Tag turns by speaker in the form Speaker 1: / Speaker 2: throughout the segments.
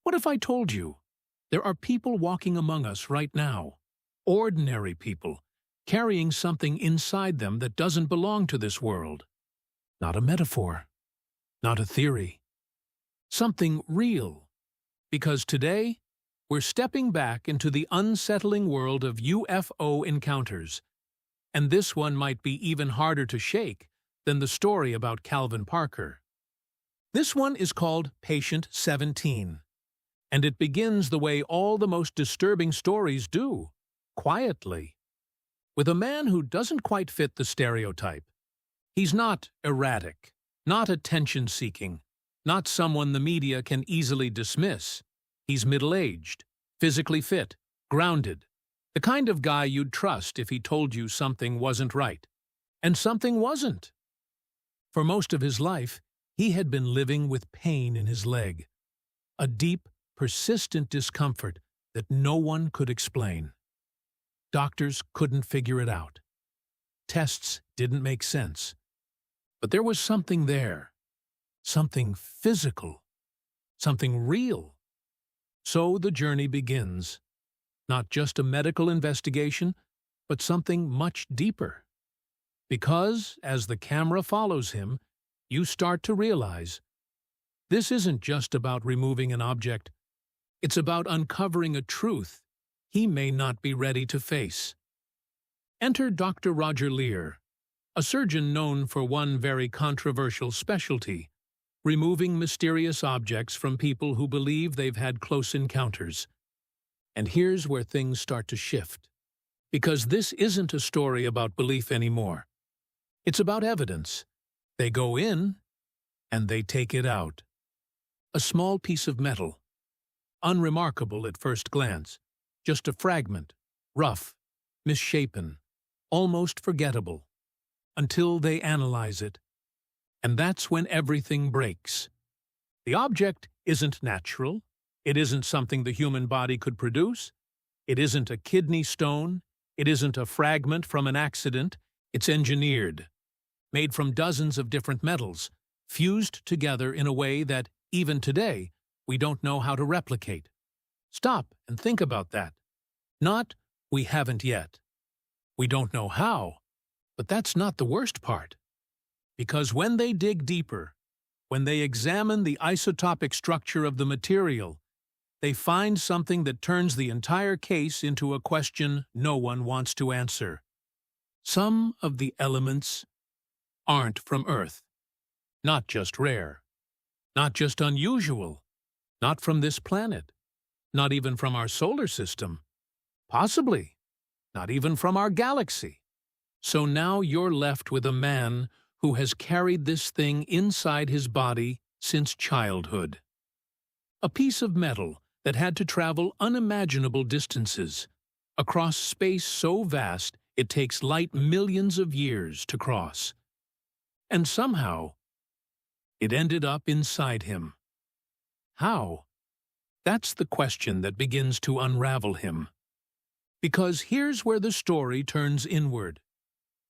Speaker 1: What if I told you there are people walking among us right now, ordinary people, carrying something inside them that doesn't belong to this world? Not a metaphor, not a theory, something real. Because today, we're stepping back into the unsettling world of UFO encounters, and this one might be even harder to shake than the story about Calvin Parker. This one is called Patient 17, and it begins the way all the most disturbing stories do, quietly, with a man who doesn't quite fit the stereotype. He's not erratic, not attention-seeking, not someone the media can easily dismiss. He's middle-aged, physically fit, grounded, the kind of guy you'd trust if he told you something wasn't right. And something wasn't. For most of his life, he had been living with pain in his leg, a deep, persistent discomfort that no one could explain. Doctors couldn't figure it out. Tests didn't make sense. But there was something there, something physical, something real. So the journey begins. Not just a medical investigation, but something much deeper. Because, as the camera follows him, you start to realize this isn't just about removing an object. It's about uncovering a truth he may not be ready to face. Enter Dr. Roger Leir, a surgeon known for one very controversial specialty, removing mysterious objects from people who believe they've had close encounters. And here's where things start to shift. Because this isn't a story about belief anymore. It's about evidence. They go in, and they take it out. A small piece of metal. Unremarkable at first glance. Just a fragment. Rough. Misshapen. Almost forgettable. Until they analyze it. And that's when everything breaks. The object isn't natural. It isn't something the human body could produce. It isn't a kidney stone. It isn't a fragment from an accident. It's engineered. Made from dozens of different metals, fused together in a way that, even today, we don't know how to replicate. Stop and think about that. Not, we haven't yet. We don't know how, but that's not the worst part. Because when they dig deeper, when they examine the isotopic structure of the material, they find something that turns the entire case into a question no one wants to answer. Some of the elements aren't from Earth. Not just rare. Not just unusual. Not from this planet. Not even from our solar system. Possibly. Not even from our galaxy. So now you're left with a man who has carried this thing inside his body since childhood. A piece of metal that had to travel unimaginable distances, across space so vast it takes light millions of years to cross. And somehow, it ended up inside him. How? That's the question that begins to unravel him. Because here's where the story turns inward.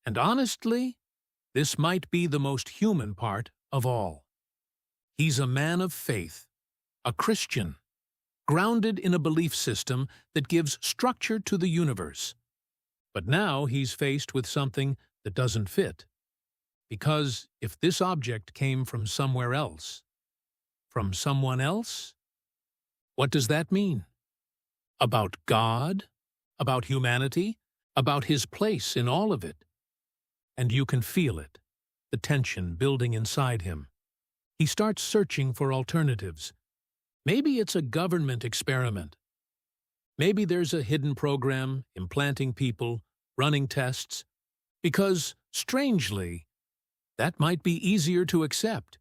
Speaker 1: And honestly, this might be the most human part of all. He's a man of faith, a Christian, grounded in a belief system that gives structure to the universe. But now he's faced with something that doesn't fit. Because if this object came from somewhere else, from someone else, what does that mean? About God? About humanity? About his place in all of it? And you can feel it, the tension building inside him. He starts searching for alternatives. Maybe it's a government experiment. Maybe there's a hidden program, implanting people, running tests. Because, strangely, that might be easier to accept.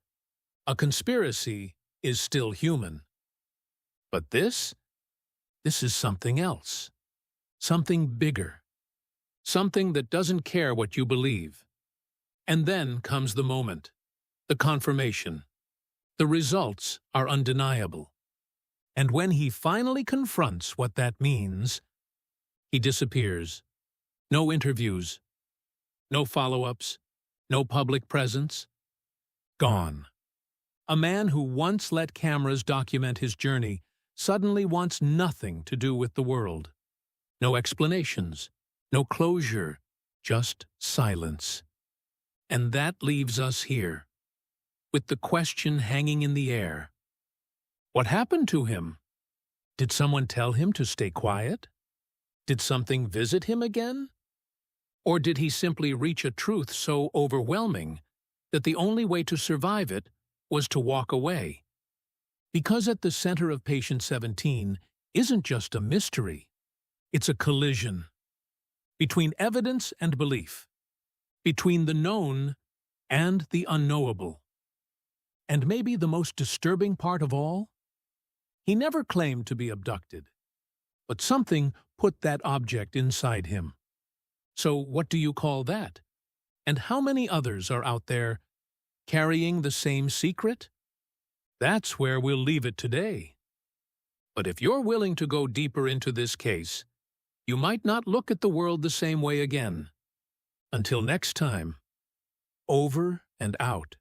Speaker 1: A conspiracy is still human. But this is something else. Something bigger. Something that doesn't care what you believe. And then comes the moment. The confirmation. The results are undeniable. And when he finally confronts what that means, he disappears. No interviews. No follow-ups. No public presence. Gone. A man who once let cameras document his journey suddenly wants nothing to do with the world. No explanations, no closure, just silence. And that leaves us here, with the question hanging in the air. What happened to him? Did someone tell him to stay quiet? Did something visit him again? Or did he simply reach a truth so overwhelming that the only way to survive it was to walk away? Because at the center of Patient 17 isn't just a mystery, it's a collision between evidence and belief, between the known and the unknowable. And maybe the most disturbing part of all? He never claimed to be abducted, but something put that object inside him. So what do you call that? And how many others are out there carrying the same secret? That's where we'll leave it today. But if you're willing to go deeper into this case, you might not look at the world the same way again. Until next time, over and out.